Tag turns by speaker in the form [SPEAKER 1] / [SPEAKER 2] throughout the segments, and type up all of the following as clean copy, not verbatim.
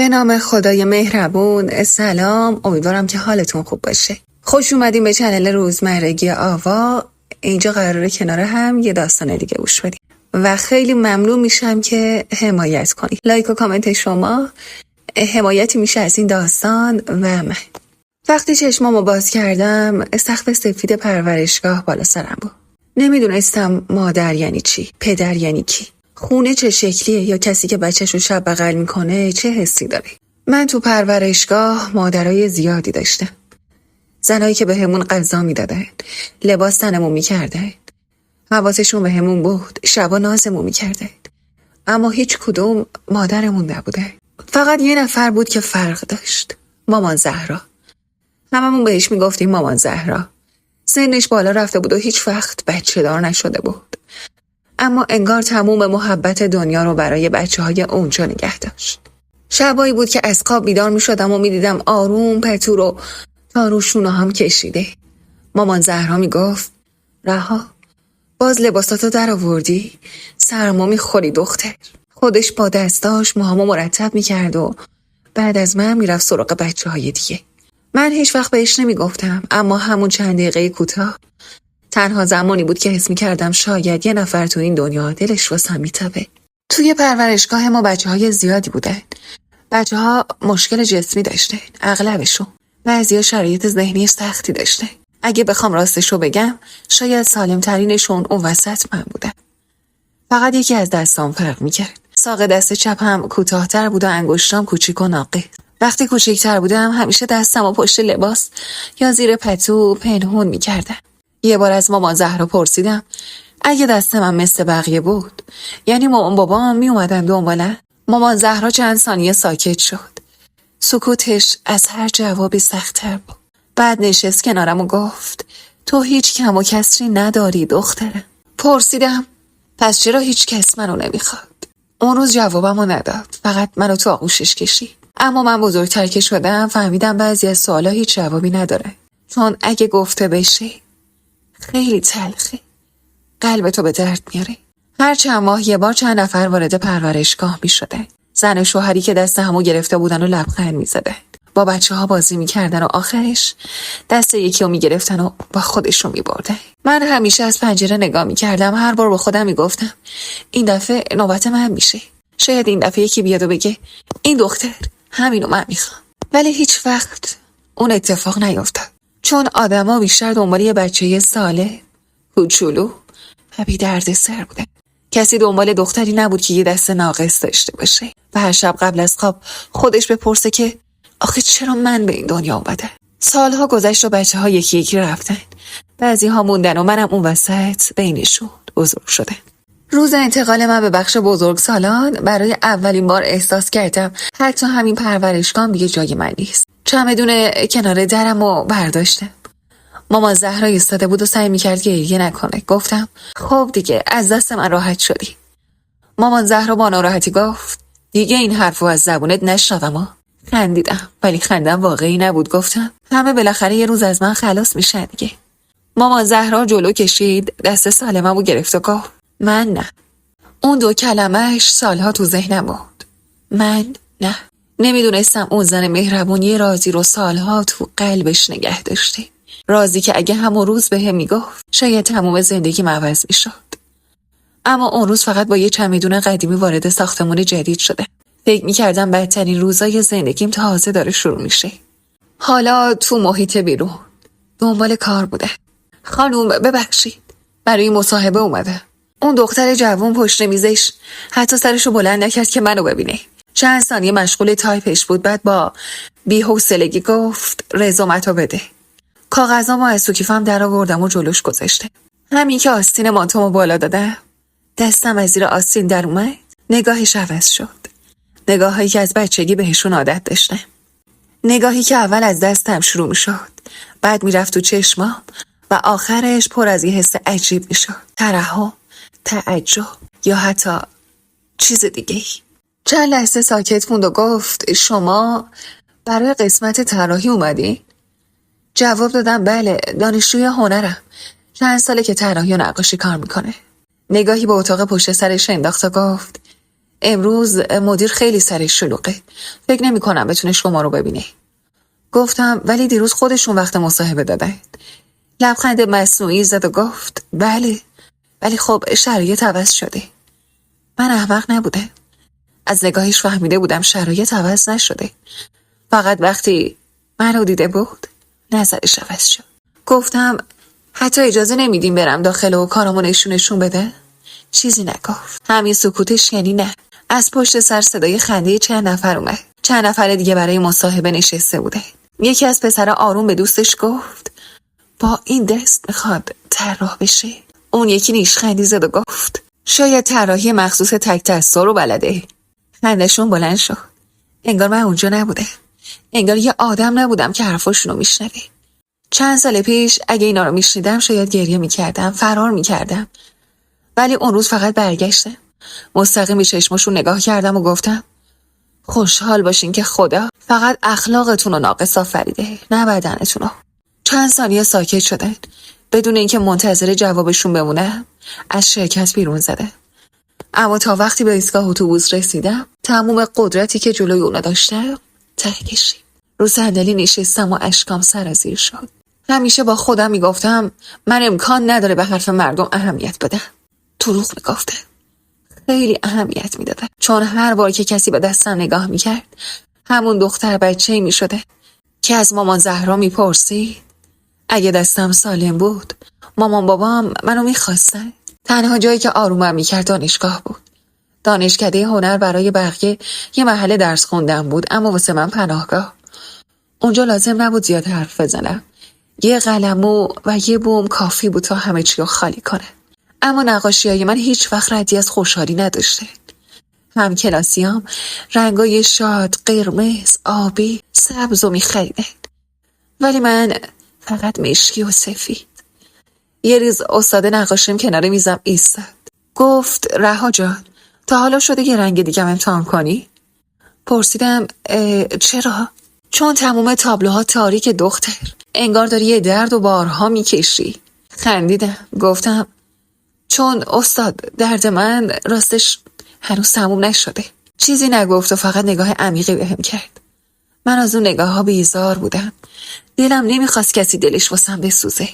[SPEAKER 1] به نام خدای مهربون. سلام، امیدوارم که حالتون خوب باشه. خوش اومدیم به چنل روزمرگی آوا. اینجا قراره کنار هم یه داستان دیگه گوش بدیم و خیلی ممنون میشم که حمایت کنید. لایک و کامنت شما حمایتی میشه از این داستان و من. وقتی چشمامو باز کردم سقف سفید پرورشگاه بالا سرم بود. نمیدونستم مادر یعنی چی، پدر یعنی کی، خونه چه شکلیه یا کسی که بچه‌شو شب بغل میکنه چه حسی داره. من تو پرورشگاه مادرای زیادی داشتم. زنایی که به همون غذا میدادن، لباس تنمون میکردن، حواسشون به همون بود، شبا نازمون میکردن. اما هیچ کدوم مادرمون نبوده. فقط یه نفر بود که فرق داشت، مامان زهرا. هممون بهش میگفتیم مامان زهرا. سنش بالا رفته بود و هیچ وقت بچه دار نشده بود، اما انگار تموم محبت دنیا رو برای بچه‌های اونجا نگه داشت. شبایی بود که از خواب بیدار میشدم و میدیدم آروم پتو رو تا روشونو هم کشیده. مامان زهرا میگفت رها، باز لباساتو در آوردی؟ سرما میخوری دختر. خودش با دستاش موهامو مرتب میکرد و بعد از من میرفت سراغ بچه‌های دیگه. من هیچ وقت بهش نمیگفتم، اما همون چند دقیقه کوتاه تنها زمانی بود که حس می‌کردم شاید یه نفر تو این دنیا دلش واسم میتپه. توی پرورشگاه ما بچه‌های زیادی بودن. بچه‌ها مشکل جسمی داشتن، اغلبشون. بعضیا شرایط ذهنی سختی داشتن. اگه بخوام راستشو بگم، شاید سالم‌ترینشون اون وسط من بودم. فقط یکی از دستام فرق می‌کرد. ساق دست چپم کوتاه‌تر بود و انگشتام کوچیک و ناقص. وقتی کوچیک‌تر بودم همیشه دستمو پشت لباس یا زیر پتو پنهون می‌کردم. یه بار از مامان زهرا پرسیدم اگه دست من مثل بقیه بود، یعنی مامان بابام می اومدن دنبالم؟ مامان زهرا چند ثانیه ساکت شد. سکوتش از هر جوابی سخت‌تر بود. بعد نشست کنارم و گفت تو هیچ کم و کسری نداری دخترم. پرسیدم پس چرا هیچ کس منو نمیخواد؟ اون روز جوابمو نداد، فقط منو تو آغوشش کشید. اما من بزرگتر که شدم فهمیدم بعضی از سوالا هیچ جوابی نداره، چون اگه گفته بشه خیلی تلخه، قلب تو به درد میاره. هر چند ماه یه بار چند نفر وارد پرورشگاه می شده. زن و شوهری که دست همو گرفته بودن و لبخند می زدن. با بچه ها بازی می کردن و آخرش دست یکی رو می گرفتن و با خودشون می بردن. من همیشه از پنجره نگاه می کردم. هر بار با خودم می گفتم این دفعه نوبت من میشه. شاید این دفعه یکی بیاد و بگه این دختر همینو من میخوام. ولی هیچ وقت اون اتفاق نیفتاد. چون آدما بیشتر دنبال یه بچه ساله، کوچولو و بی درد سر بودن. کسی دنبال دختری نبود که یه دست ناقص داشته باشه و هر شب قبل از خواب خودش بپرسه که آخه چرا من به این دنیا اومدم. سالها گذشت و بچه‌ها یکی یکی رفتن. بعضی ها موندن و منم اون وسط بینشون بزرگ شدم. روز انتقال من به بخش بزرگسالان برای اولین بار احساس کردم حتی همین پرورشگاه دیگه جای من نیست. چمدون کنار درمو برداشتم. مامان زهرا ایستاده بود و سعی میکرد گریه نکنه. گفتم خب دیگه از دست من راحت شدی. مامان زهرا با ناراحتی گفت دیگه این حرفو از زبونت نشنوم. خندیدم ولی خندم واقعی نبود. گفتم همه بالاخره یه روز از من خلاص میشن دیگه. مامان زهرا جلو کشید، دست سالممو گرفت و گفت من نه. اون دو کلمه‌اش سالها تو ذهنم بود. من نه. نمیدونستم اون زن مهربونی رازی رو سالها تو قلبش نگه داشته. رازی که اگه همون روز به هم میگفت شاید تموم زندگی عوض میشد. اما اون روز فقط با یه چمدون قدیمی وارد ساختمون جدید شده. فکر میکردم بدترین روزای زندگیم تازه داره شروع میشه. حالا تو محیط بیرون دنبال کار بوده. خانوم ببخشید، برای مصاحبه اومده. اون دختر جوون پشت میزش حتی سرشو بلند نکرد که منو ببینه. چند ثانیه مشغول تایپش بود. بعد با بی‌حوصلگی گفت رزومتو بده. کاغذامو از تو کیفم در آوردم و جلوش گذاشتم. همین که آستین مانتومو بالا دادم دستم از زیر آستین در اومد. نگاهش عوض شد. نگاهایی که از بچگی بهشون عادت داشتم. نگاهی که اول از دستم شروع می شد، بعد می رفت تو چشمام و آخرش پر از یه حس عجیب می شد. ترحم، تعجب یا حتی چیز دیگه. چند لحظه ساکت موند و گفت شما برای قسمت طراحی اومدی؟ جواب دادم بله، دانشجوی هنرم. چند ساله که طراحی و نقاشی کار میکنه. نگاهی به اتاق پشت سرش انداخت و گفت امروز مدیر خیلی سرش شلوغه، فکر نمی کنم بتونه شما رو ببینه. گفتم ولی دیروز خودشون وقت مصاحبه دادن. لبخند مصنوعی زد و گفت بله، ولی خب شرایط عوض شده. من احمق نبودم. از نگاهش فهمیده بودم شرایط عوض نشده. فقط وقتی منو دیده بود نظرش عوض شد. گفتم حتی اجازه نمیدیم برم داخل و کارامو نشون بده؟ چیزی نگفت. همین سکوتش یعنی نه. از پشت سر صدای خنده چند نفر اومد. چند نفر دیگه برای مصاحبه نشسته بوده. یکی از پسرا آروم به دوستش گفت با این دست میخواد طراح بشه. اون یکی نیشخندی زد و گفت شاید طراحی مخصوص تک دستا رو بلده. خندشون بلند شد. انگار من اونجا نبودم. انگار یه آدم نبودم که حرفاشونو میشنوه. چند سال پیش اگه اینا رو میشنیدم شاید گریه میکردم، فرار میکردم. ولی اون روز فقط برگشتم. مستقیم به چشماشون نگاه کردم و گفتم خوشحال باشین که خدا فقط اخلاقتون رو ناقص آفریده، نه بدنتون رو. چند ثانیه ساکت شدن. بدون اینکه منتظر جوابشون بمونم از شرکت بیرون زدم. اما تا وقتی به ایستگاه اتوبوس رسیدم تمام قدرتی که جلوی اونا داشتم ته کشید. رو صندلی نشستم و اشکام سرازیر شد. همیشه با خودم میگفتم من امکان نداره به حرف مردم اهمیت بدم. دروغ میگفتم. خیلی اهمیت میدادم، چون هر بار که کسی به دستم نگاه میکرد همون دختر بچه‌ای میشده که از مامان زهرا میپرسید اگه دستم سالم بود مامان بابام منو میخواستن. تنها جایی که آرومم میکرد دانشگاه بود. دانشکده هنر برای بقیه یه محل درس خوندن بود، اما واسه من پناهگاه. اونجا لازم نبود زیاد حرف بزنم. یه قلمو و یه بوم کافی بود تا همه چی رو خالی کنه. اما نقاشی‌های من هیچ وقت ردی از خوشحالی نداشته. هم کلاسیام رنگای شاد، قرمز، آبی، سبز رو می‌خریدن. ولی من فقط مشکی و سفید. یه روز استاد نقاشیم کنار میزم ایستاد. گفت رها جان، تا حالا شده یه رنگ دیگه امتحان کنی؟ پرسیدم چرا؟ چون تمام تابلوها تاریک دختر. انگار داری یه درد و بارها میکشی. خندیدم. گفتم چون استاد درد من راستش هنوز تموم نشده. چیزی نگفت و فقط نگاه عمیقی بهم کرد. من از اون نگاه ها بیزار بودم. دلم نمیخواست کسی دلش واسم بسوزه.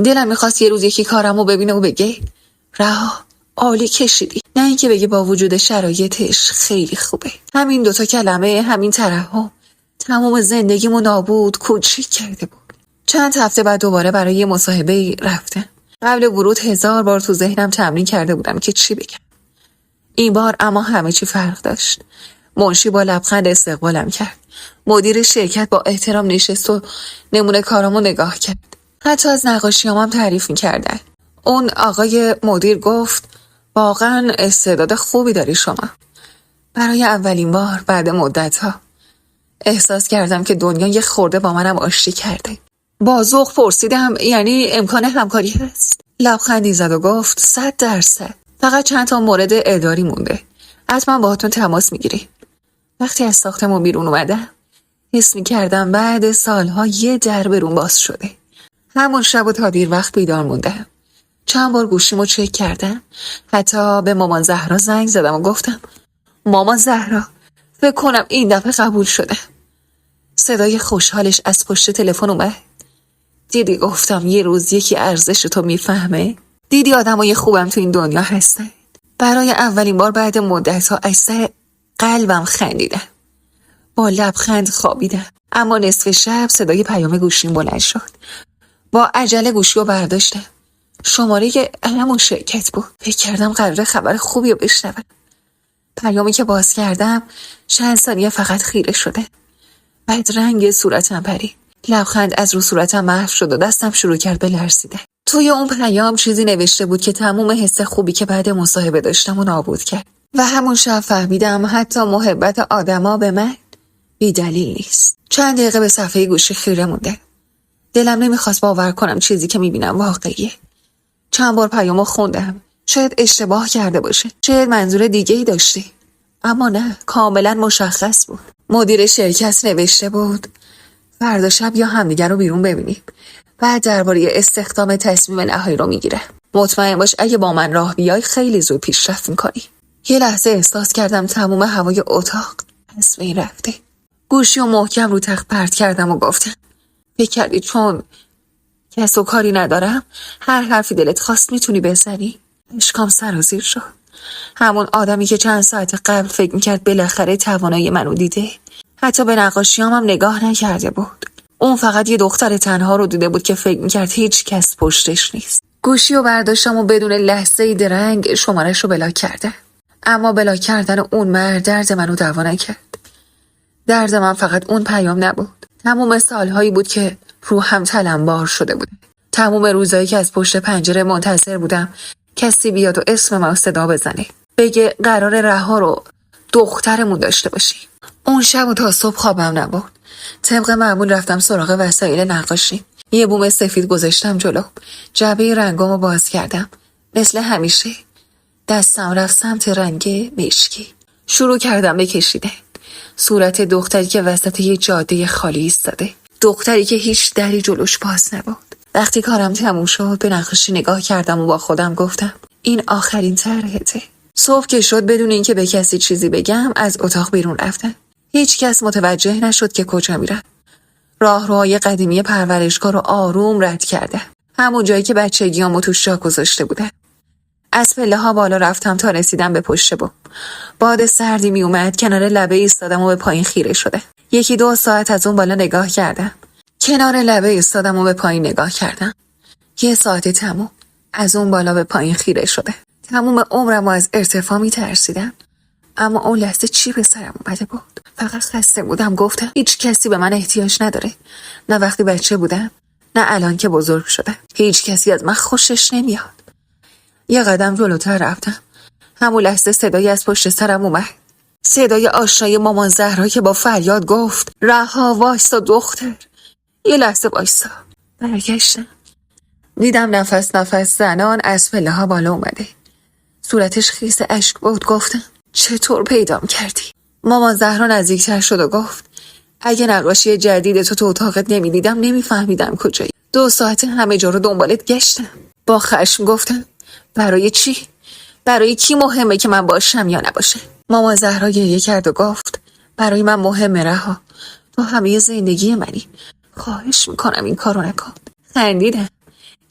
[SPEAKER 1] دلم میخواست یه روز یکی کارمو ببینه و بگه رها عالی کشیدی، نه اینکه بگه با وجود شرایطش خیلی خوبه. همین دوتا کلمه، همین ترحم تمام زندگیمو نابود کوچیک کرده بود. چند هفته بعد دوباره برای یه مصاحبه رفتم. قبل ورود 1000 بار تو ذهنم تمرین کرده بودم که چی بگم. این بار اما همه چی فرق داشت. منشی با لبخند استقبالم کرد. مدیر شرکت با احترام نشست و نمونه کارامو نگاه کرد. حتی از نقاشیامم تعریف می‌کردن. اون آقای مدیر گفت واقعا استعداد خوبی داری شما. برای اولین بار بعد مدت‌ها احساس کردم که دنیا یه خورده با منم آشتی کرده. با ذوق پرسیدم یعنی امکان همکاری هست؟ لبخندی زد و گفت 100%. فقط چند تا مورد اداری مونده. حتما باهاتون تماس میگیریم. وقتی از ساختمون بیرون اومدم حس میکردم بعد سالها یه در برون باز شده. همون شب و تا دیر وقت بیدار موندم. چند بار گوشیمو چک کردم. حتی به مامان زهرا زنگ زدم و گفتم مامان زهرا فکر کنم این دفعه قبول شده. صدای خوشحالش از پشت تلفن اومد. دیدی گفتم یه روز یکی ارزش تو میفهمه؟ دیدی آدمای خوبم تو این دنیا هستن. برای اولین بار بعد مدت‌ها از سر قلبم خندیدم. با لبخند خوابیدم. اما نصف شب صدای پیام گوشیم بلند شد. با عجله گوشیو برداشتم. شماره همون شرکت بود. فکر کردم قراره خبر خوبی رو بشنوم. پیامی که باز کردم چند ثانیه فقط خیره شده. بعد رنگ صورتم پرید. لبخند از رو صورتم محو شد و دستم شروع کرد به لرزیدن. توی اون پیام چیزی نوشته بود که تمام حس خوبی که بعد مصاحبه داشتم و نابود کرد. و همون شب فهمیدم حتی محبت آدما به من بی دلیل نیست. چند دقیقه به صفحه گوشی خیره موندم. دلم نمیخواست باور کنم چیزی که میبینم واقعیه. چند بار پیامو خوندم. شاید اشتباه کرده باشه. شاید منظور دیگه‌ای داشته. اما نه، کاملا مشخص بود. مدیر شرکت نوشته بود فردا شب یا همدیگر رو بیرون ببینیم. بعد درباره استخدام تصمیم نهایی رو میگیره. مطمئن باش اگه با من راه بیای خیلی زود پیشرفت میکنی. یه لحظه احساس کردم تموم هوای اتاق از بین رفته. گوشی و محکم رو تخت پرت کردم و گفتم فکر کردی چون کس و کاری ندارم هر حرفی دلت خواست میتونی بزنی؟ اشکام سرازیر شد. همون آدمی که چند ساعت قبل فکر میکرد بالاخره توانایی منو دیده، حتی به نقاشیام هم نگاه نکرده بود. اون فقط یه دختر تنها رو دیده بود که فکر میکرد هیچ کس پشتش نیست. گوشی رو برداشتم و بدون لحظه درنگ شمارش رو بلاک کردم. اما بلاک کردن اون مرد درد منو دوا نکرد. درد من فقط اون پیام نبود. تموم سالهایی بود که روحم تلمبار شده بود. تموم روزایی که از پشت پنجره منتظر بودم کسی بیاد و اسم من صدا بزنه، بگه قرار رها رو دخترمون داشته باشی. اون شب و تا صبح خوابم نبرد. طبق معمول رفتم سراغ وسایل نقاشی. یه بوم سفید گذاشتم جلو. جعبه رنگامو باز کردم. مثل همیشه دستم رفت سمت رنگ مشکی. شروع کردم به کشیدن. صورت دختری که وسط یه جاده خالی ایستاده. دختری که هیچ دری جلوش باز نبود. وقتی کارم تموم شد به نقاشی نگاه کردم و با خودم گفتم این آخرین طرحته. صبح که شد بدون اینکه به کسی چیزی بگم از اتاق بیرون رفتم. هیچ کس متوجه نشد که کجا میرم. راهروهای قدیمی پرورشگاه رو آروم رد کردم. همون جایی که بچگیامو توش جا گذاشته بودم. از پله ها بالا رفتم تا رسیدم به پشت بوم. باد سردی می اومد. کنار لبه ایستادم و به پایین خیره شده. 1-2 ساعت از اون بالا نگاه کردم. کنار لبه ایستادم و به پایین نگاه کردم. 1 ساعت تموم. از اون بالا به پایین خیره شده. تموم عمرم از ارتفاع می ترسیدم. اما اون لحظه چی به سرم اومده بود؟ فقط خسته بودم. گفتم هیچ کسی به من احتیاج نداره. نه وقتی بچه بودم نه الان که بزرگ شدم. هیچ کسی از من خوشش نمیاد. 1 قدم جلوتر رفتم. همون لحظه صدایی از پشت سرم اومد. صدای آشنای مامان زهرا که با فریاد گفت رها وایسا دختر. یه لحظه وایسا. برگشتم. دیدم نفس زنان از پله ها بالا اومده. صورتش خیس اشک بود. گفتم چطور پیدام کردی؟ مامان زهرا نزدیکتر شد و گفت اگه نقاشی جدید تو اتاقت نمیدیدم نمیفهمیدم کجایی. 2 ساعت همه جا رو دنبالت گشتم. با خشم گفتم برای چی؟ برای کی مهمه که من باشم یا نباشه؟ مامان زهرا گریه کرد و گفت برای من مهمه رها. تو همه زندگی منی. خواهش میکنم این کارو نکن. خندیدم.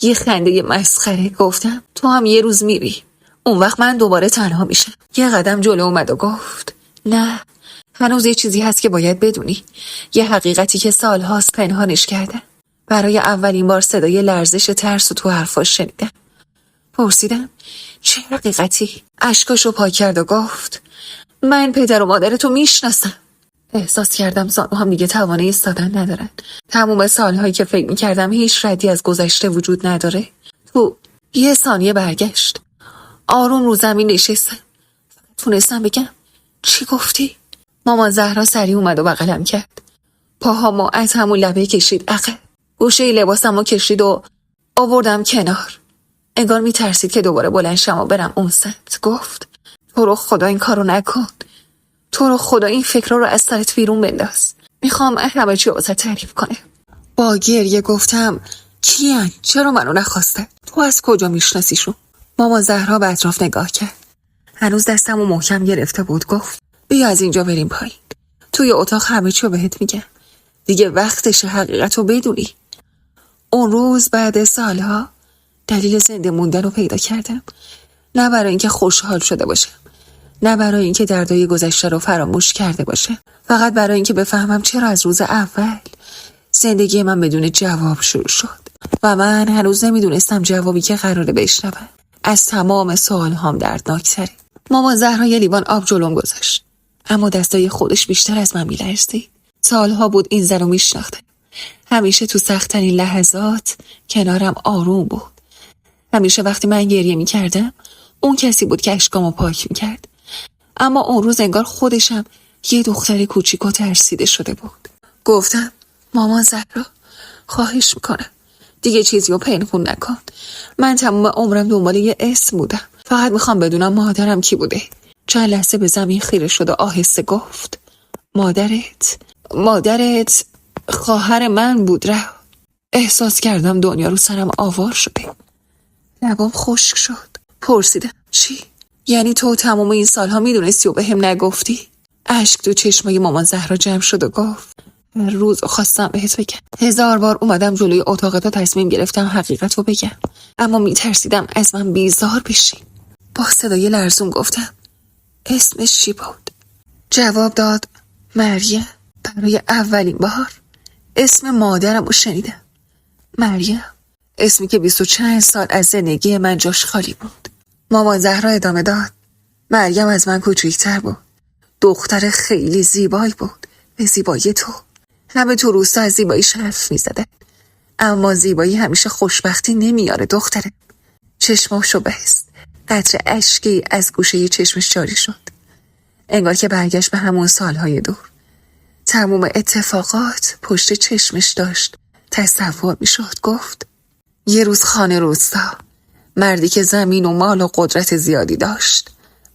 [SPEAKER 1] یه خنده مسخره. گفتم تو هم یه روز میری. اون وقت من دوباره تنها میشم. 1 قدم جلو اومد و گفت نه، هنوز یه چیزی هست که باید بدونی. یه حقیقتی که سالهاست پنهانش کردم. برای اولین بار صدای لرزش ترس و تو حرفاش شنیدم. پرسیدم چه حقیقتی؟ اشکاشو پاک کرد و گفت من پدر و مادرتو میشناسم. احساس کردم زانو هم دیگه توانه ایستادن ندارن. تموم سالهایی که فکر میکردم هیچ ردی از گذشته وجود نداره تو 1 ثانیه برگشت. آروم رو زمین نشستم. تونستم بگم چی گفتی؟ مامان زهرا سریع اومد و بغلم کرد. پاهامو از همون لبه کشید عقب. گوشه لباسمو کشید و آوردم کنار. انگار میترسید که دوباره بلند شم و برم اون سمت. گفت تو رو خدا این کارو نکن. تو رو خدا این فکر رو از سرت بیرون بنداز. میخوام همه چی واسه تعریف کنه. با گریه گفتم کیان؟ چرا منو نخواسته؟ تو از کجا میشناسیشون؟ مامان زهرا به اطراف نگاه کرد. هنوز دستمو محکم گرفته بود. گفت بیا از اینجا بریم پایین. توی اتاق همه چی رو بهت میگم. دیگه وقتش حقیقت رو بدونی. اون روز بعد سالها دلیل زنده موندن رو پیدا کردم. نه برای اینکه خوشحال شده باشم، نه برای اینکه دردای گذشته رو فراموش کرده باشم، فقط برای اینکه بفهمم چرا از روز اول زندگی من بدون جواب شروع شد و من هنوز نمیدونستم جوابی که قراره بشنوم از تمام سوالهام دردناکتره. مامان زهرا یه لیوان آب جلوم گذاشت، اما دستای خودش بیشتر از من میلرزید. سالها بود این زن رو میشناختم. همیشه تو سخت‌ترین لحظات کنارم آروم بود. همیشه وقتی من گریه میکردم اون کسی بود که اشکامو پاک میکرد. اما اون روز انگار خودشم یه دختر کوچیک و ترسیده شده بود. گفتم مامان زهرا خواهش میکنم دیگه چیزی رو پنهون نکن. من تمام عمرم دنبال یه اسم بودم. فقط میخوام بدونم مادرم کی بوده. چند لحظه به زمین خیره شد و آهسته گفت مادرت خواهر من بود. احساس کردم دنیا رو سرم آوار شده. لبام خشک شد. پرسیدم چی؟ یعنی تو تمام این سالها میدونستی و به هم نگفتی؟ اشک تو چشمای مامان زهرا جمع شد و گفت هر روز خواستم بهت بگم. 1000 بار اومدم جلوی اتاق تا تصمیم گرفتم حقیقت رو بگم، اما میترسیدم از من بیزار بشی. با صدای لرزون گفتم اسمش چی بود؟ جواب داد مریم. برای اولین بار اسم مادرم رو شنیدم. مریم، اسمی که 20 و چند سال از زندگی من جاش خالی بود. مامان زهرا ادامه داد مریم از من کوچیک‌تر بود. دختر خیلی زیبایی بود، به زیبایی تو. همه تو روستا از زیباییش حرف می‌زدن، اما زیبایی همیشه خوشبختی نمیاره دختره. چشماشو بست، قطره اشکی از گوشه چشمش جاری شد، انگار که برگشت به همون سالهای دور. تموم اتفاقات پشت چشمش داشت تصور میشد. گفت یه روز خانه روستا، مردی که زمین و مال و قدرت زیادی داشت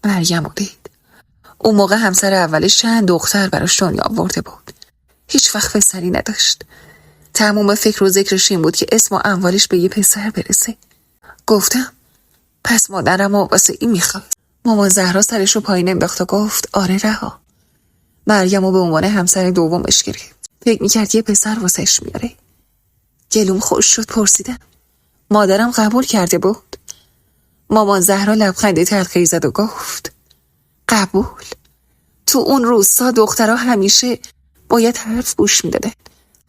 [SPEAKER 1] مریم رو دید. اون موقع همسر اولش چند دختر براش دنیا آورده بود، هیچ وقت پسری نداشت. تموم فکر و ذکرش این بود که اسم و اموالش به یه پسر برسه. گفتم پس مادرم رو واسه این میخواد. مامان زهرا سرش رو پایین انداخت و گفت آره رها. مریم رو به عنوان همسر دومش گرفت. فکر میکرد یه پسر واسش میاره. گلوم خوش شد. پرسیدم مادرم قبول کرده بود؟ مامان زهرا لبخند تلخی زد و گفت قبول؟ تو اون روستا دخترها همیشه باید حرف گوش میدادن،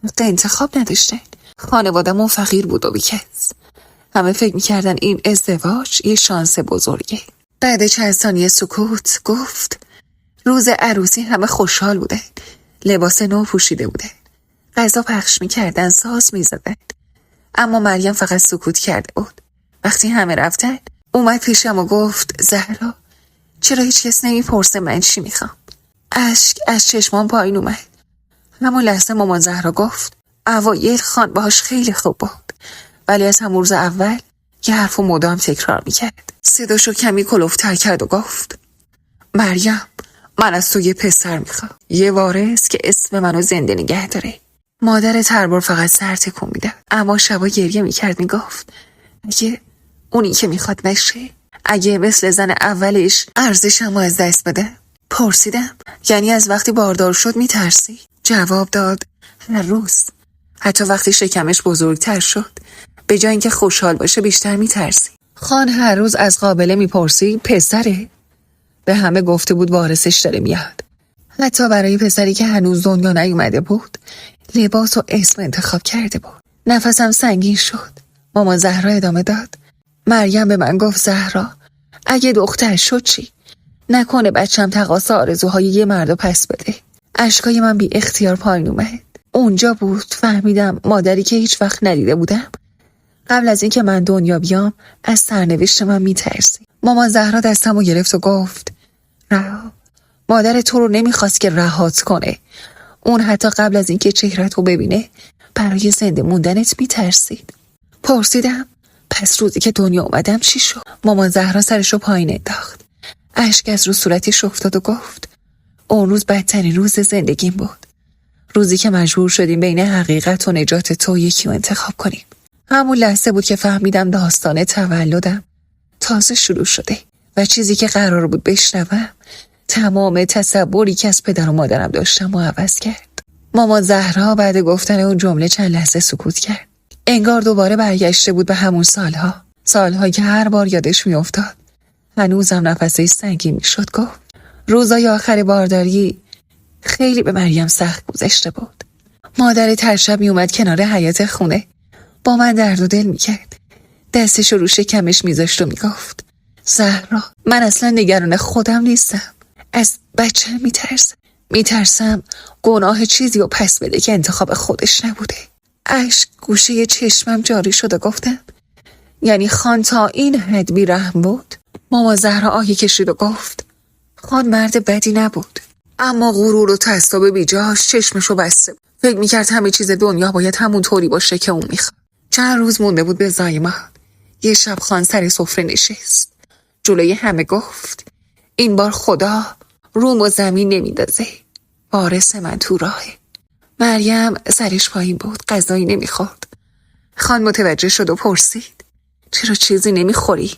[SPEAKER 1] حق انتخاب نداشتن. خانوادمون فقیر بود و بیکس. همه فکر میکردن این ازدواج یه شانس بزرگه. بعد چند ثانیه سکوت گفت روز عروسی همه خوشحال بودن، لباس نو پوشیده بودن، غذا پخش میکردن، ساز میزدن، اما مریم فقط سکوت کرده بود. وقتی همه رفتن اومد پیشم و گفت زهرا، چرا هیچ کس نمیپرسه من چی میخوام؟ اشک از چشمان پایین اومد. همون لحظه مامان زهرا گفت اوایل خان باهاش خیلی خوب بود، ولی از همون روز اول یه حرفو مدام تکرار میکرد. صداشو کمی کلوفتر کرد و گفت مریم، من از تو یه پسر میخوام، یه وارث که اسم منو زنده نگه داره. مادر تربار فقط سر تکون میداد، اما شبا گریه میکرد. میگفت اگه اونی که میخواد نشه، اگه مثل زن اولش ارزشمو از دست بده. پرسیدم یعنی از وقتی باردار شد میترسی؟ جواب داد هر روز، حتی وقتی شکمش بزرگتر شد، به جای اینکه خوشحال باشه بیشتر میترسی. خان هر روز از قابله میپرسی پسره؟ به همه گفته بود وارثش داره میاد. حتی برای پسری که هنوز دنیا نیومده بود لباس و اسم انتخاب کرده بود. نفسم سنگین شد. مامان زهرا ادامه داد مریم به من گفت زهرا، اگه دختر شد چی؟ نکنه بچم تقاضا آرزوهای یه مردو پس بده. اشکای من بی اختیار پایین اومد. اونجا بود فهمیدم مادری که هیچ وقت ندیده بودم قبل از اینکه من دنیا بیام از سرنوشت من میترسی. مامان زهرا دستمو گرفت و گفت رها، مادر تو رو نمیخواست که رهات کنه. اون حتی قبل از اینکه چهره‌تو ببینه برای زنده موندنت میترسید. پرسیدم پس روزی که دنیا اومدم چی شد؟ مامان زهرا سرشو پایین انداخت. اشک از رو صورتش افتاد و گفت اون روز بدترین روز زندگیم بود. روزی که مجبور شدیم بین حقیقت و نجات تو یکی رو انتخاب کنیم. همون لحظه بود که فهمیدم داستان تولدم تازه شروع شده و چیزی که قرار بود بشنوم تمام تصوری که از پدر و مادرم داشتم و عوض کرد. مامان زهرا بعد گفتن اون جمله چند لحظه سکوت کرد. انگار دوباره برگشته بود به همون سالها که هر بار یادش میافتاد هنوزم نفسش سنگین میشد. گفت روزای آخر بارداری خیلی به مریم سخت گذشته بود. مادر ترشب میومد کنار حیاط خونه با من درد و دل میکرد. دستش رو شکمش میذاشت و میگفت زهرا، من اصلا نگران خودم نیستم، از بچه میترسم گناه چیزی رو پس بده که انتخاب خودش نبوده. اشک گوشه چشمم جاری شد و گفتم یعنی خان تا این حد بی‌رحم بود؟ مامان زهرا آهی کشید و گفت خان مرد بدی نبود، اما غرور و تعصب بیجاش چشمشو بسته. فکر میکرد همه چیز دنیا باید همون طوری باشه که اون میخواد. چند روز مونده بود به زایمان. یه شب خان سر سفره نشست، جلوی همه گفت این بار خدا روم و زمین نمیندازه، وارث من تو راهه. مریم سرش پایین بود، غذایی نمیخورد. خان متوجه شد و پرسید چرا چیزی نمیخوری؟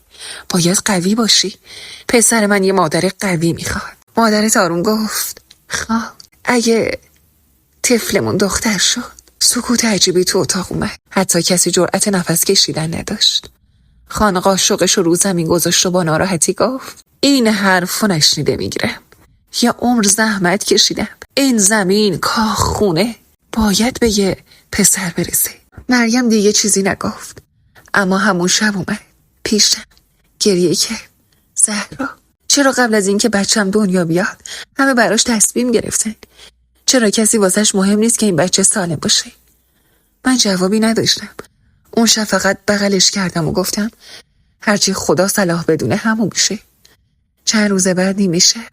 [SPEAKER 1] باید قوی باشی. پسر من یه مادر قوی میخواد. مادرت آروم گفت خواه اگه طفلمون دختر شد. سکوت عجیبی تو اتاق اومد. حتی کسی جرأت نفس کشیدن نداشت. خان قاشقش رو زمین گذاشت و با ناراحتی گفت این حرفو نشنیده میگیرم. یه عمر زحمت کشیدم. این زمین کاخ خونه باید به یه پسر برسه. مریم دیگه چیزی نگفت. اما همون شب اومد پیشم گریه کرد. زهرا چرا قبل از اینکه بچم دنیا بیاد همه براش تصمیم گرفتن؟ چرا کسی واسش مهم نیست که این بچه سالم باشه؟ من جوابی نداشتم. اون شب فقط بغلش کردم و گفتم هرچی خدا صلاح بدونه همون میشه. چند روز بعد نیمه شب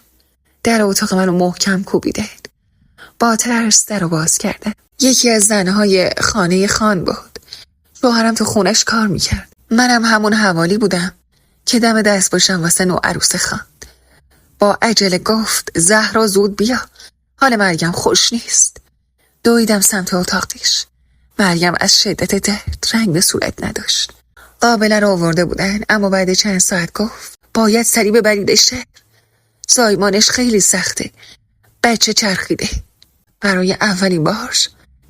[SPEAKER 1] در اتاق منو محکم کوبیدن. با ترس درو باز کردم. یکی از زنهای خانه خان بود. شوهرم تو خونش کار میکرد. منم همون حوالی بودم که دم دست باشم واسه نو عروس خان. با عجله گفت زهرا زود بیا، حال مریم خوش نیست. دویدم سمت اتاقش. مریم از شدت درد رنگ به صورت نداشت. قابله رو آورده بودن اما بعد چند ساعت گفت باید سریع ببرید شهر. زایمانش خیلی سخته. بچه چرخیده. برای اولین بار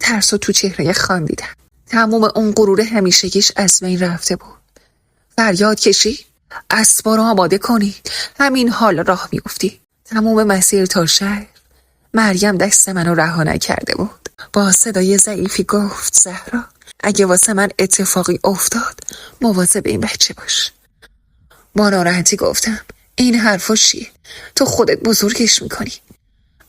[SPEAKER 1] ترس تو چهره خان دیدم. تمام اون غرور همیشگیش از بین رفته بود. فریاد کشید اسبا رو آماده کنید، همین حال راه میافتی. تمام مسیر تا شهر مریم دست منو رها نکرده بود. با صدای ضعیفی گفت زهرا اگه واسه من اتفاقی افتاد مواظب این بچه باش. با ناراحتی گفتم این حرفا چیه؟ تو خودت بزرگش میکنی.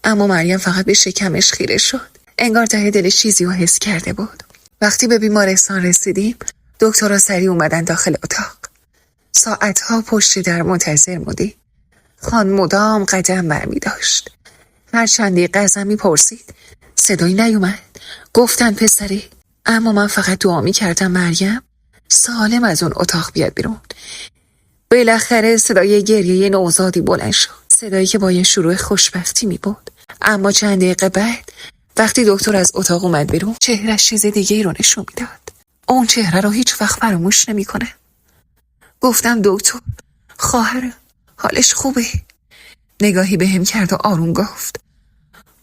[SPEAKER 1] اما مریم فقط به شکمش خیره شد. انگار ته دلش چیزی رو حس کرده بود. وقتی به بیمارستان رسیدیم دکترها سریع اومدن داخل اتاق. ساعتها پشت در منتظر بودیم. خان مدام قدم برمی داشت. هر چند دقیقه ازم میپرسید صدایی نیومد. گفتن پسری. اما من فقط دعا میکردم مریم سالم از اون اتاق بیاد بیرون. بالاخره صدای گریه نوزادی بلند شد. صدایی که با یه شروع خوشبختی می بود. اما چند دقیقه بعد وقتی دکتر از اتاق اومد بیرون چهرش چیز دیگه رو نشون میداد. اون چهره رو هیچ وقت فراموش نمیکنه. گفتم دکتر خواهرم حالش خوبه؟ نگاهی بهم کرد و آروم گفت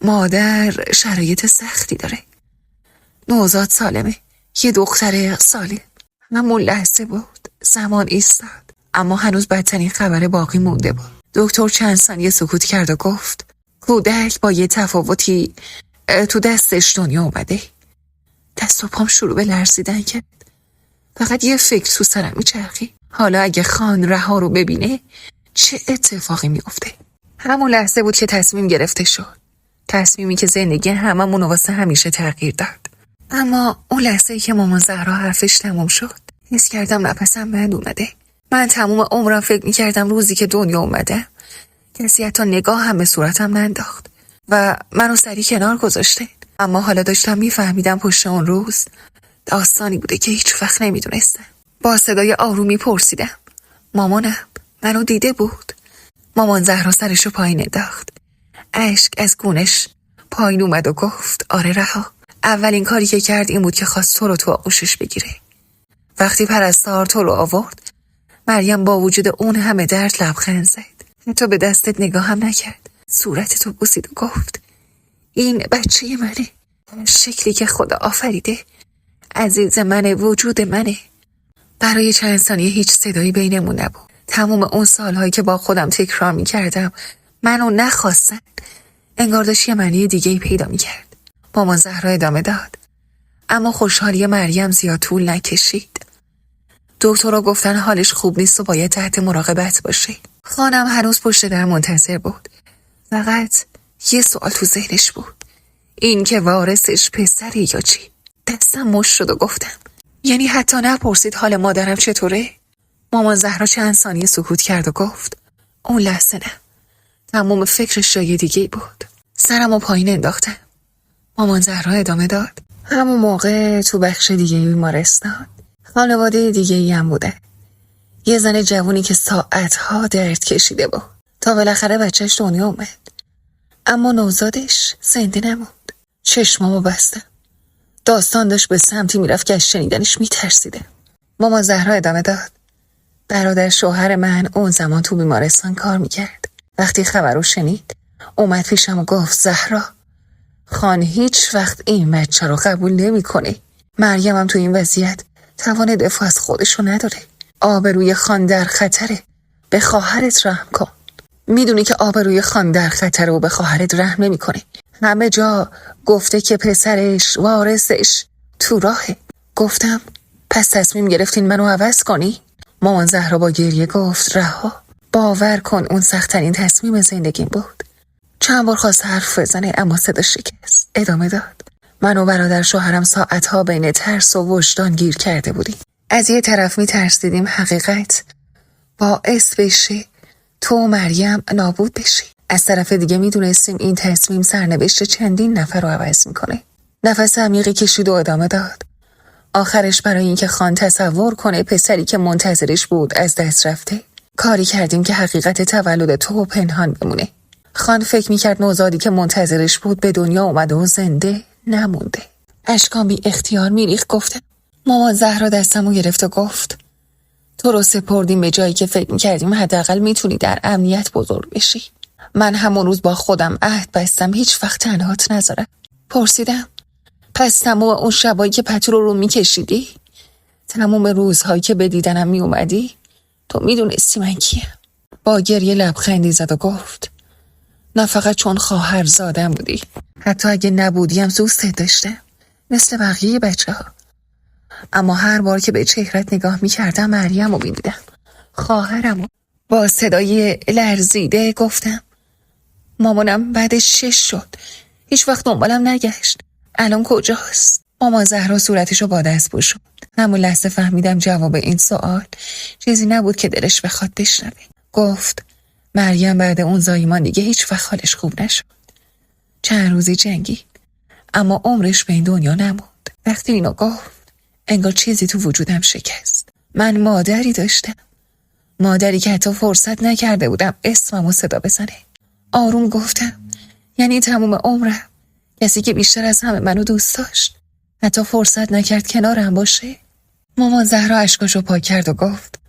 [SPEAKER 1] مادر شرایط سختی داره. نوزاد سالمه. یه دختر سالم. همون لحظه بود زمان ایستاد. اما هنوز بدترین خبر باقی مونده بود. دکتر چند ثانیه سکوت کرد و گفت کودک با یه تفاوتی تو دستش دنیا اومده. دست و پام شروع به لرزیدن کرد. فقط یه فکر تو سرم میچرخید. حالا اگه خان رها رو ببینه چه اتفاقی میفته؟ همون لحظه بود که تصمیم گرفته شد. تصمیمی که زندگی هممون رو واسه همیشه تغییر داد. اما اون لحظه‌ای که مامان زهرا حرفش تموم شد حس کردم نفسم بند اومده. من تموم عمرم فکر میکردم روزی که دنیا اومده کسی حتی نگاه هم به صورتم ننداخت و منو سری کنار گذاشته. اما حالا داشتم میفهمیدم پشت اون روز داستانی بوده که هیچ وقت نمیدونستم. با صدای آرومی پرسیدم مامانم منو دیده بود؟ مامان زهرا سرشو پایین انداخت. اشک از گونش پایین اومد و گفت آره رها. اولین کاری که کرد این بود که خواست تو رو تو آغوشش بگیره. وقتی پرستار تو رو آورد مریم با وجود اون همه درد لبخند زد. تو به دستت نگاه هم نکرد. صورتتو بوسید و گفت این بچه منه. شکلی که خدا آفریده. عزیز منه. وجود منه. برای چند ثانیه هیچ صدایی بینمون نبود. تمام اون سالهایی که با خودم تکرار میکردم منو نخواستن انگار داشت یه معنی دیگه‌ای پیدا میکرد. مامان زهرا ادامه داد اما خوشحالی مریم زیاد طول نکشید. دکترها گفتن حالش خوب نیست و باید تحت مراقبت باشه. خانم هنوز پشت در منتظر بود. فقط یه سوال تو ذهنش بود. این که وارثش پسری یا چی؟ دستم مشت شد و گفتم یعنی حتی نپرسید حال مادرم چطوره؟ مامان زهرا چند ثانیه سکوت کرد و گفت اون لحظه نه. تمام فکرش جای دیگه بود. سرمو پایین انداختم. مامان زهرا ادامه داد همون موقع تو بخش دیگه بیمارستان خانواده دیگه ای هم بوده. یه زن جوونی که ساعتها درد کشیده بود تا بالاخره بچهش دنیا اومد. اما نوزادش زنده نموند. چشمامو بستم. داستان داشت به سمتی میرفت که از شنیدنش میترسیدم. مامان زهرا ادامه داد: برادر شوهر من اون زمان تو بیمارستان کار میکرد. وقتی خبر رو شنید اومد پیشم و گفت زهرا، خان هیچ وقت این بچه رو قبول نمیکنه. مریم هم تو این وضعیت توان دفاع از خودشو نداره. آبروی خان در خطره. به خواهرت رحم کن. میدونی که آبروی خان در خطره و به خواهرت رحم نمیکنه. همه جا گفته که پسرش وارثش تو راهه. گفتم پس تصمیم گرفتین منو عوض کنی؟ مامان زهرا با گریه گفت رها. باور کن اون سخت‌ترین تصمیم زندگیم بود. چند بار خواست حرف بزنه اما صدا شکست. ادامه داد: من و برادر شوهرم ساعتها بین ترس و وجدان گیر کرده بودیم. از یه طرف میترسیدیم حقیقت باعث بشه تو و مریم نابود بشی. از طرف دیگه میدونستیم این تصمیم سرنوشت چندین نفر رو عوض میکنه. نفس عمیقی کشید و ادامه داد: آخرش برای اینکه خان تصور کنه پسری که منتظرش بود از دست رفته، کاری کردیم که حقیقت تولد تو پنهان بمونه. خان فکر میکرد نوزادی که منتظرش بود به دنیا اومده و زنده نمونده. اشکام بی اختیار میریخت. گفتم. مامان زهرا دستمو گرفت و گفت: تو رو سپردیم به جایی که فکر میکردیم حداقل میتونی در امنیت بزرگ بشی. من همون روز با خودم عهد بستم هیچ وقت تنهات نذارم. پرسیدم: پس تمام اون شبایی که پتو رو میکشیدی، تمام روزهایی که به دیدنم میومدی، تو میدونستی من کیم؟ با گریه لبخندی زد و گفت: نه فقط چون خواهر زادم بودی، حتی اگه نبودیم دوستت داشتم مثل بقیه بچه ها. اما هر بار که به چهرت نگاه میکردم مریم رو میدیدم، خواهرم. با صدای لرزیده گفتم: مامانم بعدش 6 شد، هیچ وقت دنبالم نگشت. الان کجاست؟ مامان زهرا صورتشو با دست پوشوند. همون لحظه فهمیدم جواب این سوال چیزی نبود که دلش بخواد بشنوه. گفت: مریم بعد اون زایمان دیگه هیچ وقت حالش خوب نشد. چند روزی جنگید اما عمرش به این دنیا نموند. وقتی اینو گفت انگار چیزی تو وجودم شکست. من مادری داشتم، مادری که حتی فرصت نکرده بودم اسممو صدا بزنه. آروم گفتم: یعنی تموم عمرم کسی که بیشتر از همه منو دوست داشت حتی فرصت نکرد کنارم باشه؟ مامان زهرا اشکاشو پاک کرد و گفت: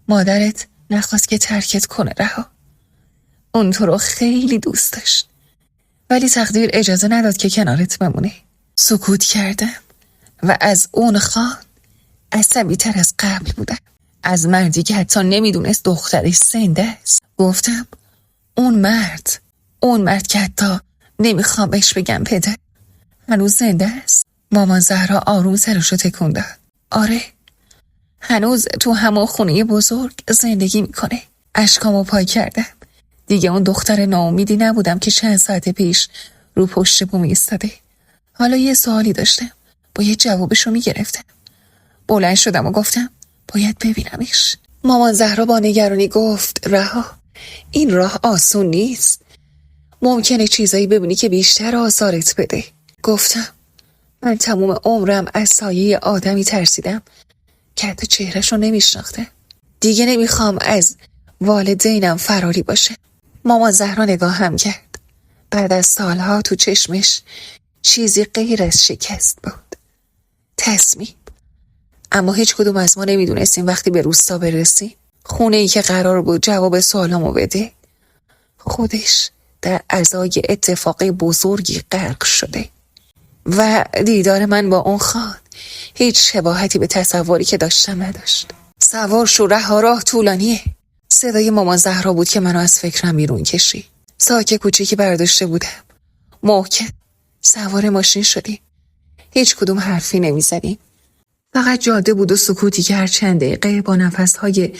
[SPEAKER 1] مادرت نخواست که ترکت کنه رها. اون تو رو خیلی دوست داشت ولی تقدیر اجازه نداد که کنارت بمونه. سکوت کردم و از اون خان عصبی تر از قبل بودم. از مردی که حتی نمیدونست دخترش زنده است. گفتم: اون مرد که حتی نمیخوام بهش بگم پدر، هنوز زنده است؟ مامان زهرا آروم سرشو تکون داد. آره، هنوز تو همون خونه بزرگ زندگی میکنه. اشکامو پاک کردم. دیگه اون دختر ناامیدی نبودم که چند ساعت پیش رو پشت بوم ایستاده. حالا یه سوالی داشتم، باید جوابشو میگرفتم. بلند شدم و گفتم: باید ببینمش. مامان زهرا با نگرانی گفت: رها، این راه آسون نیست. ممکنه چیزایی ببینی که بیشتر آزارت بده. گفتم: من تموم عمرم از سایه آدمی ترسیدم که حتی چهرهشو نمیشناختم. دیگه نمیخوام از والدینم فراری باشه. مامان زهرا نگاه هم کرد. بعد از سالها تو چشمش چیزی غیر از شکست بود. تصمیم. اما هیچ کدوم از ما نمیدونستیم وقتی به روستا برسیم، خونه ای که قرار بود جواب سوالامو بده، خودش در عزای اتفاق بزرگی غرق شده. و دیدار من با اون خان هیچ شباهتی به تصوری که داشتم نداشت. سوار شو رها، راه طولانیه. صدای مامان زهرا بود که منو از فکرم بیرون کشید. ساک کوچیکی برداشته بودم. محکم سوار ماشین شدیم. هیچ کدوم حرفی نمیزدیم. فقط جاده بود و سکوتی که هر چند دقیقه با نفسهای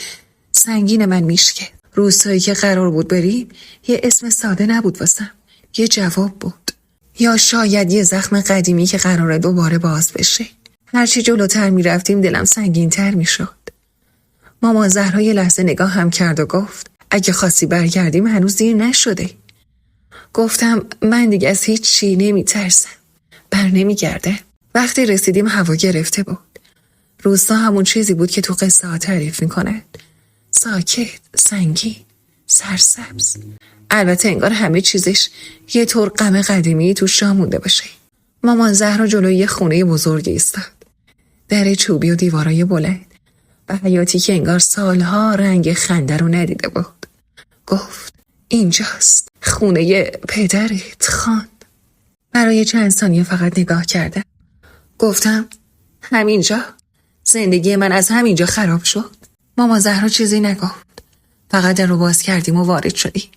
[SPEAKER 1] سنگین من میشکه. روستایی که قرار بود بریم یه اسم ساده نبود واسم. یه جواب بود. یا شاید یه زخم قدیمی که قراره دوباره باز بشه. هرچی جلوتر میرفتیم دلم سنگین تر میشد. مامان زهرا یه لحظه نگاه هم کرد و گفت: اگه خواستی برگردیم هنوز دیر نشده. گفتم: من دیگه از هیچ چی نمیترسم. بر نمیگرده. وقتی رسیدیم هوا گرفته بود. روستا همون چیزی بود که تو قصه ها تعریف میکنند. ساکت، سنگین، سرسبز. البته انگار همه چیزش یه طور غم قدیمی توش جا مونده باشه. مامان زهرا جلوی یه خونه بزرگ ایستاد. در چوبی و دیوارای بلند. حیاتی که انگار سالها رنگ خنده رو ندیده بود. گفت اینجاست، خونه پدرت خان. برای چند ثانیه فقط نگاه کردم. گفتم همینجا؟ زندگی من از همینجا خراب شد؟ مامان زهرا چیزی نگفت. فقط در رو باز کردیم و وارد شدیم.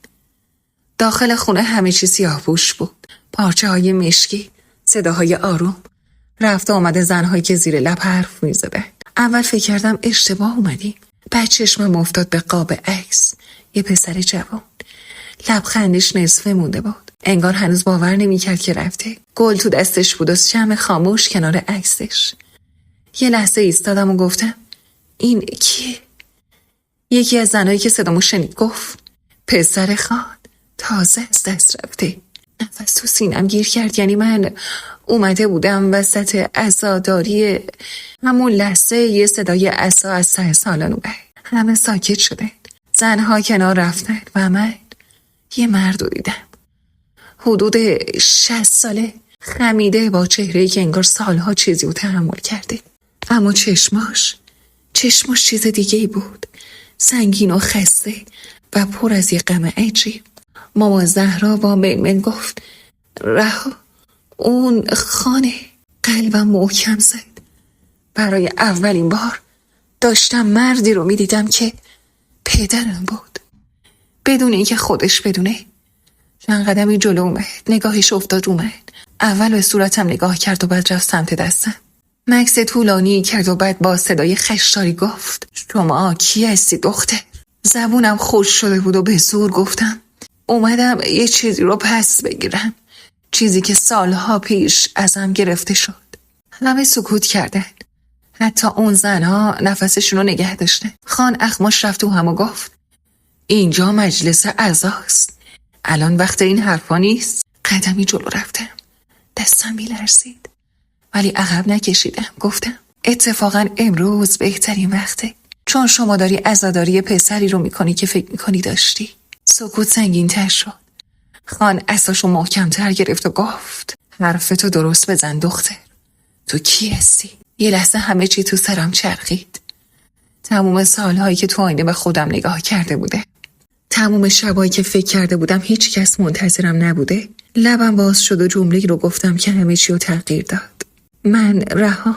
[SPEAKER 1] داخل خونه همه چی سیاه‌پوش بود. پارچه های مشکی، صداهای آروم، رفت آمده زنهایی که زیر لب حرف می‌زدن. اول فکر کردم اشتباه اومدیم. بعد چشمم افتاد به قاب عکس. یه پسر جوان. لبخندش نصفه مونده بود. انگار هنوز باور نمی‌کرد که رفته. گل تو دستش بود و شمع خاموش کنار عکسش. یه لحظه ایستادم و گفتم این کیه؟ یکی از زنایی که صدامو شنید گفت پسر خان، تازه از دست رفته. نفس تو سینم گیر کرد. یعنی من اومده بودم وسط عزاداری. همون لحظه یه صدای عصا از ته سالن اومد. همه ساکت شده. زنها کنار رفتن و من یه مرد رو دیدم. حدود 60 ساله، خمیده، با چهره‌ای که انگار سالها چیزی رو تحمل کرده. اما چشماش چیز دیگه‌ای بود. سنگین و خسته و پر از یه غم عجیب. مامان زهرا با میمن گفت رها، اون خانه. قلبم محکم زد. برای اولین بار داشتم مردی رو میدیدم که پدرم بود، بدون اینکه خودش بدونه. چند قدمی جلو اومد. نگاهش افتاد رو من. اول به صورتم نگاه کرد و بعد رفت سمت دستم. مکس طولانی کرد و بعد با صدای خشداری گفت شما کی هستی دختر؟ زبونم خشک شده بود و به زور گفتم اومدم یه چیزی رو پس بگیرم، چیزی که سالها پیش ازم گرفته شد. همه سکوت کردن. حتی اون زنها نفسشون رو نگه داشتن. خان اخماش رفت و هم گفت اینجا مجلس عزاست. الان وقت این حرفا نیست. قدمی جلو رفتم. دستم میلرزید ولی عقب نکشیدم. گفتم اتفاقا امروز بهترین وقته، چون شما داری عزاداری پسری رو میکنی که فکر میکنی داشتی. سکوت سنگین تر شد. خان عصاشو محکم تر گرفت و گفت حرفتو درست بزن دختر. تو کی هستی؟ یه لحظه همه چی تو سرم چرخید. تموم سالهایی که تو آینه به خودم نگاه کرده بوده، تموم شبایی که فکر کرده بودم هیچ کس منتظرم نبوده. لبم باز شد و جمله‌ای رو گفتم که همه چی رو تغییر داد. من رها.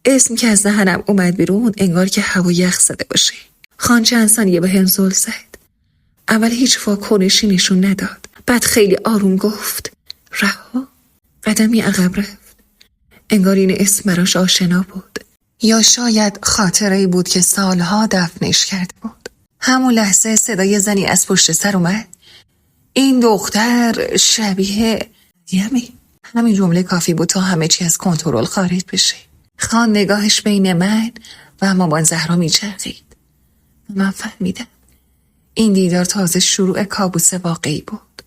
[SPEAKER 1] اسم که از دهنم اومد بیرون انگار که هوا یخ زده باشه. خان چند ثانیه به هم زل زد. اول هیچ واکنشی نشون نداد. بعد خیلی آروم گفت رها. قدمی عقب رفت. انگار این اسم براش آشنا بود، یا شاید خاطره‌ای بود که سالها دفنش کرده بود. همون لحظه صدای زنی از پشت سر اومد. این دختر شبیه یمی. همین جمله کافی بود تا همه چی از کنترل خارج بشه. خان نگاهش بین من و مامان زهرا میچرخید. من فهمیدم این دیدار تازه شروع کابوس واقعی بود.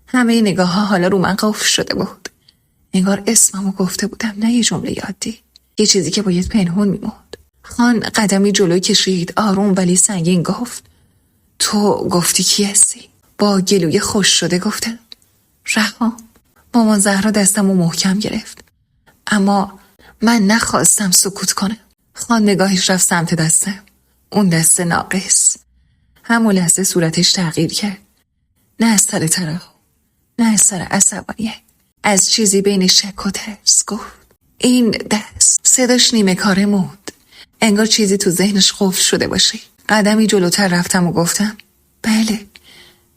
[SPEAKER 1] همه نگاه ها حالا رو من قفل شده بود. انگار اسممو گفته بودم، نه یه جمله عادی، یه چیزی که باید پنهون میموند. خان قدمی جلوی کشید، آروم ولی سنگین گفت تو گفتی کی هستی؟ با گلوی خوش شده گفتم رها. مامان زهرا دستمو محکم گرفت، اما من نخواستم سکوت کنم. خان نگاهش رفت سمت دستم، اون دست ناقص. همون لحظه صورتش تغییر کرد. نه از سر ترحم، نه از سر عصبانیت، از چیزی بین شک و ترس. گفت این دست. صداش نیمه کاره موند، انگار چیزی تو ذهنش قفل شده باشه. قدمی جلوتر رفتم و گفتم بله،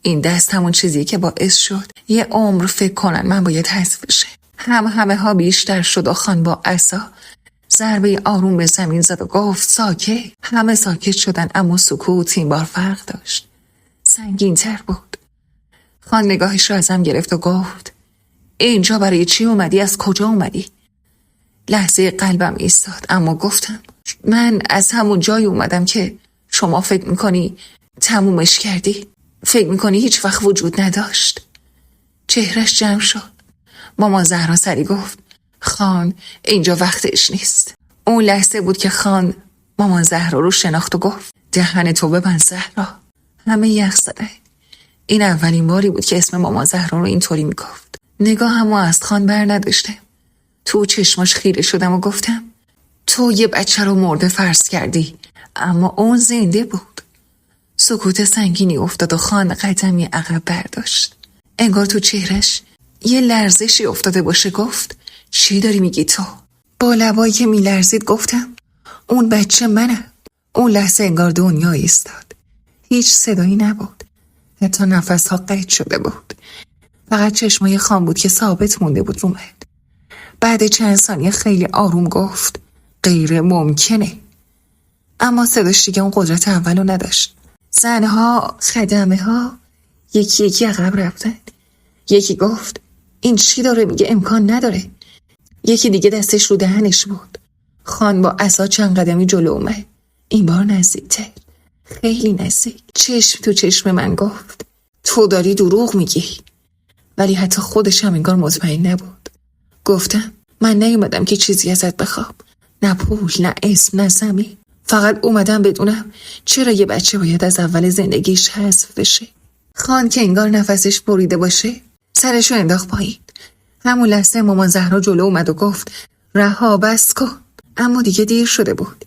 [SPEAKER 1] این دست همون چیزی که باعث شد یه عمر فکر کنن من باید حذف بشه. همه ها بیشتر شد و خان با عصا ضربه آروم به زمین زد و گفت ساکت. همه ساکت شدن، اما سکوت این بار فرق داشت، سنگین تر بود. خان نگاهش رو ازم گرفت و گفت اینجا برای چی اومدی؟ از کجا اومدی؟ لحظه قلبم ایستاد، اما گفتم من از همون جای اومدم که شما فکر میکنی تمومش کردی، فکر میکنی هیچ وقت وجود نداشت. چهرش جمع شد. مامان زهرا سری گفت خان اینجا وقتش نیست. اون لحظه بود که خان مامان زهرا رو شناخت و گفت دهن تو ببند زهرا. همه یخ زدن. این اولین باری بود که اسم مامان زهرا رو اینطوری میگفت. نگاهمو از خان بر نداشتم. تو چشماش خیره شدم و گفتم تو یه بچه رو مرده فرض کردی، اما اون زنده بود. سکوت سنگینی افتاد و خان قدمی عقب برداشت. انگار تو چهرش یه لرزشی افتاده باشه. گفت چی داری میگی تو؟ با لبایی که میلرزید گفتم اون بچه منم. اون لحظه انگار دنیا ایستاد. هیچ صدایی نبود. حتی نفسها قطع شده بود. فقط چشمای خان بود که ثابت مونده بود رو من. بعد چند ثانیه خیلی آروم گفت غیر ممکنه. اما صداش دیگه اون قدرت اولو نداشت. زنها، خدمه ها یکی یکی عقب رفتن. یکی گفت این چی داره میگه؟ امکان نداره. یکی دیگه دستش رو دهنش بود. خان با عصا چند قدمی جلو اومد. این بار نزدیکتر، خیلی نزدیک. چشم تو چشم من گفت تو داری دروغ میگی. ولی حتی خودش هم انگار مطمئن نبود. گفتم من نیومدم که چیزی ازت بخوام، نه پول، نه اسم، نه زمین. فقط اومدم بدونم چرا یه بچه باید از اول زندگیش حذف بشه. خان که انگار نفسش بریده باشه سرشو انداخت پایین. همون لحظه مامان زهرا جلو اومد و گفت رها، بس کن. اما دیگه دیر شده بود.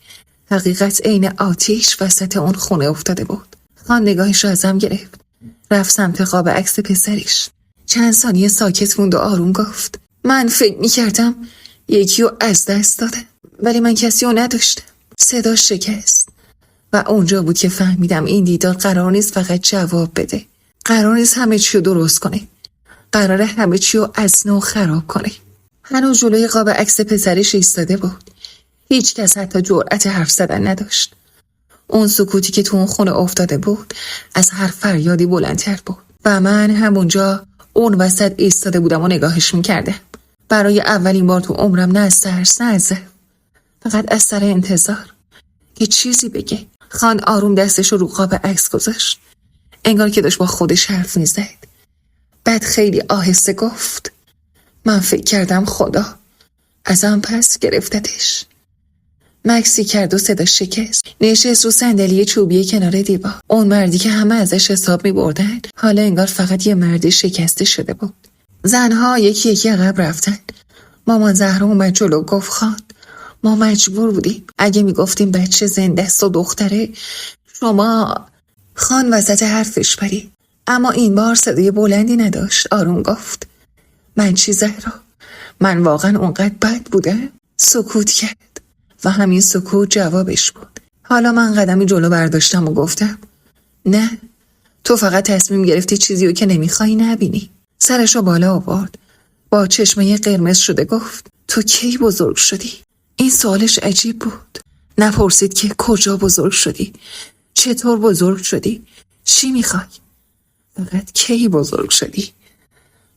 [SPEAKER 1] حقیقت عین آتیش وسط اون خونه افتاده بود. خان نگاهش رو ازم گرفت. رفت سمت قاب عکس پسرش. چند ثانیه ساکت موند و آروم گفت من فکر میکردم یکی رو از دست دادم، ولی من کسی رو نداشتم. صدا شکست و اونجا بود که فهمیدم این دیدار قرار نیست فقط جواب بده. قرار نیست همه چی رو درست کنه. قراره همه چی رو از نو خراب کنه. هنوز جلوی قاب عکس پسرش ایستاده بود. هیچ کس حتی جرأت حرف زدن نداشت. اون سکوتی که تو اون خونه افتاده بود از هر فریادی بلندتر بود و من همونجا اون وسط ایستاده بودم و نگاهش میکردم. برای اولین بار تو عمرم نه از ترس نه از ضعف، فقط از سر انتظار که چیزی بگه. خان آروم دستش رو قاب عکس گذاشت، انگار که داشت با خودش حرف میزد. بعد خیلی آهسته گفت من فکر کردم خدا ازم پس گرفتتش. مکسی کرد و صدا شکست. نشست رو صندلی چوبی کنار دیوار. اون مردی که همه ازش حساب می بردن حالا انگار فقط یه مرد شکسته شده بود. زنها یکی یکی عقب رفتن. مامان زهرا اومد جلو گفت خان ما مجبور بودیم. اگه میگفتیم بچه زنده است و دختره شما. خان وسط حرفش پرید، اما این بار صدای بلندی نداشت. آروم گفت من چی زهرا؟ من واقعا اونقدر بد بودم؟ سکوت کرد و همین سکوت جوابش بود. حالا من قدمی جلو برداشتم و گفتم نه، تو فقط تصمیم گرفتی چیزی رو که نمیخوای نبینی. سرشو بالا آورد، با چشمه قرمز شده گفت تو کی بزرگ شدی؟ این سوالش عجیب بود. نپرسید که کجا بزرگ شدی، چطور بزرگ شدی، چی میخوای، فقط کی بزرگ شدی.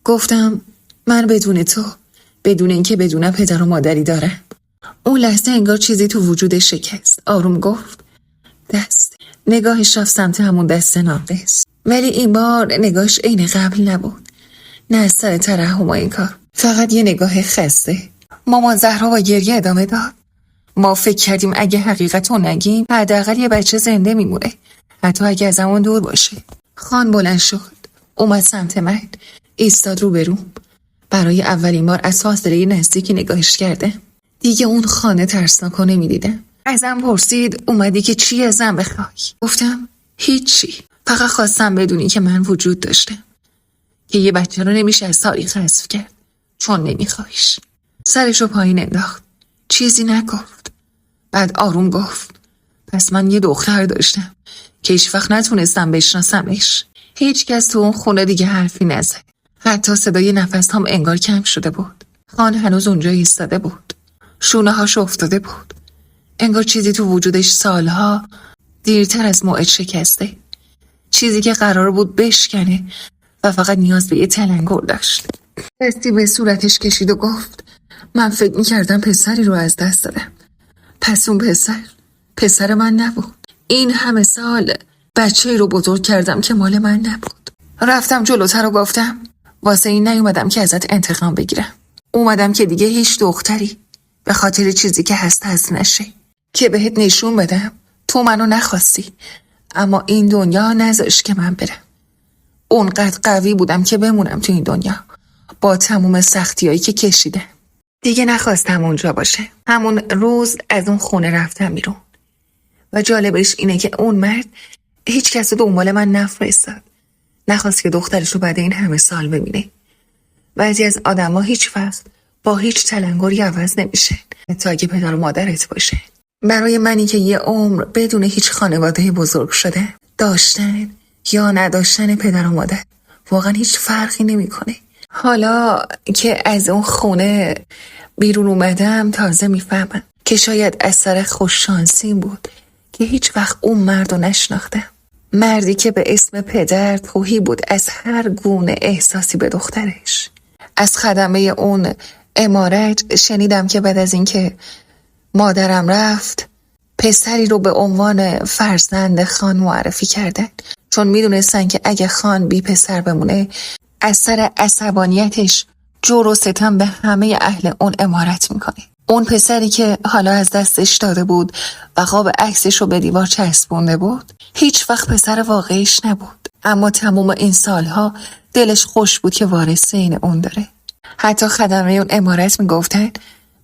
[SPEAKER 1] گفتم من بدون تو، بدون اینکه بدونم پدر و مادری دارم. اون لحظه انگار چیزی تو وجودش شکست. آروم گفت دست. نگاهش رفت سمت همون دست ناقص، ولی این بار نگاهش عین قبل نبود. نه از سر ترحم و این کار، فقط یه نگاه خسته. مامان زهرا با گریه ادامه داد ما فکر کردیم اگه حقیقت رو نگیم حداقل یه بچه زنده میمونه، حتی اگه از همون دور باشه. خان بلند شد، اومد سمت من، ایستاد رو بروم. برای اولین بار از فاصله نزدیکی نگاهش کردم. دیگه اون خانه ترسناکو نمیدیدم. ازم پرسید اومدی که چی ازم بخوای؟ گفتم هیچی، فقط خواستم بدونی که من وجود داشتم، که یه بچه رو نمیشه از تاریخ حذف کرد چون نمیخوایش. سرشو پایین انداخت، چیزی نگفت. بعد آروم گفت پس من یه دختر داشتم که هیچ وقت نتونستم بشناسمش. هیچ کس تو اون خونه دیگه حرفی نزد. حتی صدای نفس هم انگار کم شده بود. خان هنوز اونجا ایستاده بود، شونه هاش افتاده بود، انگار چیزی تو وجودش سالها دیرتر از موعد شکسته. چیزی که قرار بود بشکنه و فقط نیاز به یه تلنگر داشت. دستی به صورتش کشید و گفت من فکر میکردم پسری رو از دست دادم. پس اون پسر من نبود. این همه سال بچه‌ای رو بزرگ کردم که مال من نبود. رفتم جلوتر و گفتم واسه این نیومدم که ازت انتقام بگیرم. اومدم که دیگه هیچ دختری به خاطر چیزی که هست نشه، که بهت نشون بدم تو منو نخواستی، اما این دنیا نذاشت که من برم. اونقدر قوی بودم که بمونم تو این دنیا با تموم سختیایی که کشیدم. دیگه نخواستم اونجا باشه. همون روز از اون خونه رفتم بیرون. و جالبش اینه که اون مرد هیچ کس دنبال من نفرستاد، نخواست که دخترش رو بعد این همه سال ببینه. بعضی از آدما هیچ وقت با هیچ تلنگری عوض نمیشه، حتی اگه پدر و مادرت باشه. برای منی که یه عمر بدون هیچ خانواده بزرگ شده، داشتن یا نداشتن پدر و مادر واقعا هیچ فرقی نمیکنه. حالا که از اون خونه بیرون اومدم تازه میفهمم که شاید اثر خوششانسیم بود که هیچ وقت اون مرد رو نشناختم. مردی که به اسم پدر تهی بود از هر گونه احساسی به دخترش. از خدمه اون عمارت شنیدم که بعد از اینکه مادرم رفت پسری رو به عنوان فرزند خان معرفی کردن، چون میدونستن که اگه خان بی پسر بمونه اثر عصبانیتش جور و ستم به همه اهل اون عمارت میکنه. اون پسری که حالا از دستش داده بود و قاب عکسش رو به دیوار چسبونده بود هیچ وقت پسر واقعیش نبود، اما تمام این سالها دلش خوش بود که وارث این اون داره. حتی خدمه اون عمارت میگفتن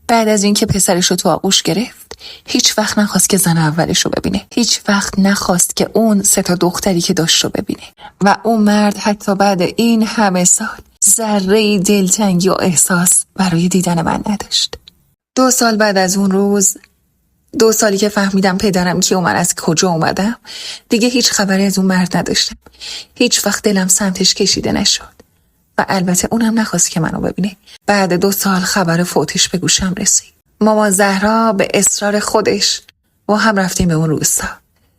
[SPEAKER 1] بعد از اینکه پسرش رو تو آغوش گرفت هیچ وقت نخواست که زن اولش رو ببینه، هیچ وقت نخواست که اون 3 دختری که داشت رو ببینه. و اون مرد حتی بعد این همه سال ذره دلتنگی و احساس برای دیدن من نداشت. 2 سال بعد از اون روز، 2 سالی که فهمیدم پدرم کیه و من از کجا اومدم، دیگه هیچ خبری از اون مرد نداشتم. هیچ وقت دلم سمتش کشیده نشد و البته اونم نخواست که منو ببینه. بعد 2 سال خبر فوتش به گوشم رسید. مامان زهرا به اصرار خودش و هم رفتیم به اون روستا،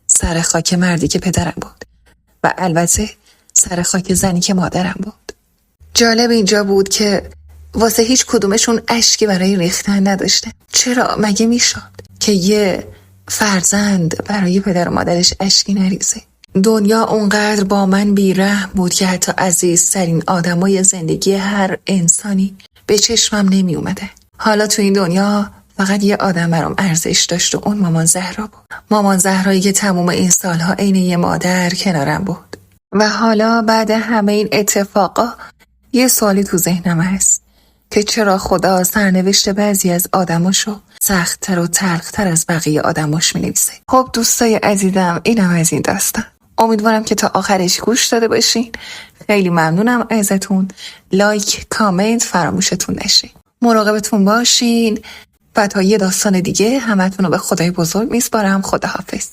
[SPEAKER 1] سر خاک مردی که پدرم بود و البته سر خاک زنی که مادرم بود. جالب اینجا بود که واسه هیچ کدومشون اشکی برای ریختن نداشته. چرا مگه میشد که یه فرزند برای پدر و مادرش اشکی نریزه؟ دنیا اونقدر با من بیرحم بود که حتی عزیزترین آدمای زندگی هر انسانی به چشمم نمی اومده. حالا تو این دنیا فقط یه آدم برام ارزش داشت و اون مامان زهرا بود. مامان زهرایی که تمام این سالها عین یه مادر کنارم بود. و حالا بعد همه این اتفاقا یه سوالی تو ذهنم هست که چرا خدا سرنوشت بعضی از آدماشو سخت‌تر و تلخ‌تر از بقیه آدماش می‌نویسه. خب دوستای عزیزم، اینم از این داستان. امیدوارم که تا آخرش گوش داده باشین. خیلی ممنونم ازتون. لایک، کامنت فراموشتون نشه. مراقبتون باشین و تا یه داستان دیگه همتون رو به خدای بزرگ میسپارم. خداحافظ.